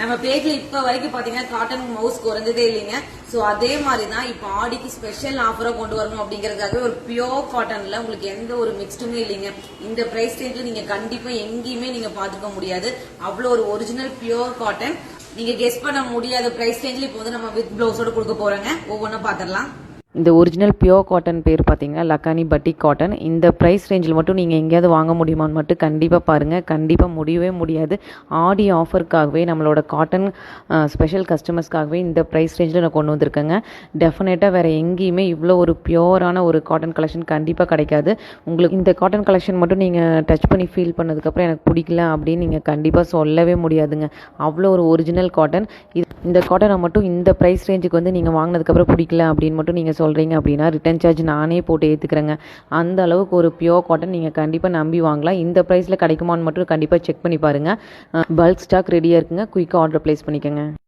நம்ம பேஜ்ல இப்ப வரைக்கும் பாத்தீங்கன்னா காட்டன் மவுஸ் குறைஞ்சதே இல்லைங்க. சோ அதே மாதிரிதான் இப்ப ஆடிக்கு ஸ்பெஷல் ஆஃபரா கொண்டு வரணும் அப்படிங்கறதுக்காக ஒரு பியோர் காட்டன்ல உங்களுக்கு எந்த ஒரு மிக்ஸ்டுமே இல்லைங்க. இந்த பிரைஸ் ரேஞ்ச்ல நீங்க கண்டிப்பா எங்கேயுமே நீங்க பாத்துக்க முடியாது. அவ்வளவு ஒரு ஒரிஜினல் பியோர் காட்டன். நீங்க கெஸ் பண்ண முடியாத பிரைஸ் ரேஞ்ச்ல இப்போ வந்து நம்ம வித் பிளவுஸோட கொடுக்க போறோங்க. ஒவ்வொன்றும் பாத்திரலாம். இந்த ஒரிஜினல் பியோர் காட்டன் பேர் பார்த்தீங்கன்னா லக்கானி பட்டிக் காட்டன். இந்த ப்ரைஸ் ரேஞ்சில் மட்டும் நீங்கள் எங்கேயாவது வாங்க முடியுமான்னு மட்டும் கண்டிப்பாக பாருங்கள். கண்டிப்பாக முடியவே முடியாது. ஆடி ஆஃபருக்காகவே நம்மளோட காட்டன் ஸ்பெஷல் கஸ்டமர்ஸ்க்காகவே இந்த ப்ரைஸ் ரேஞ்சில் நான் கொண்டு வந்திருக்கேங்க. டெஃபினட்டாக வேறு எங்கேயுமே இவ்வளோ ஒரு பியோரான ஒரு காட்டன் கலெக்ஷன் கண்டிப்பாக கிடைக்காது. உங்களுக்கு இந்த காட்டன் கலெக்ஷன் மட்டும் நீங்கள் டச் பண்ணி ஃபீல் பண்ணதுக்கப்புறம் எனக்கு பிடிக்கல அப்படின்னு நீங்கள் கண்டிப்பாக சொல்லவே முடியாதுங்க. அவ்வளோ ஒரு ஒரிஜினல் காட்டன். இந்த காட்டனை மட்டும் இந்த ப்ரைஸ் ரேஞ்சுக்கு வந்து நீங்கள் வாங்கினதுக்கப்புறம் பிடிக்கல அப்படின்னு மட்டும் நீங்கள் சொல்கிறீங்க அப்படின்னா ரிட்டர்ன் சார்ஜ் நானே போட்டு ஏற்றுக்கிறேங்க. அந்த அளவுக்கு ஒரு பியோர் காட்டன் நீங்கள் கண்டிப்பாக நம்பி வாங்கலாம். இந்த ப்ரைஸில் கிடைக்குமான்னு மட்டும் கண்டிப்பாக செக் பண்ணி பாருங்கள். பல்க் ஸ்டாக் ரெடியாக இருக்குங்க. குயிக்காக ஆர்டர் ப்ளேஸ் பண்ணிக்கோங்க.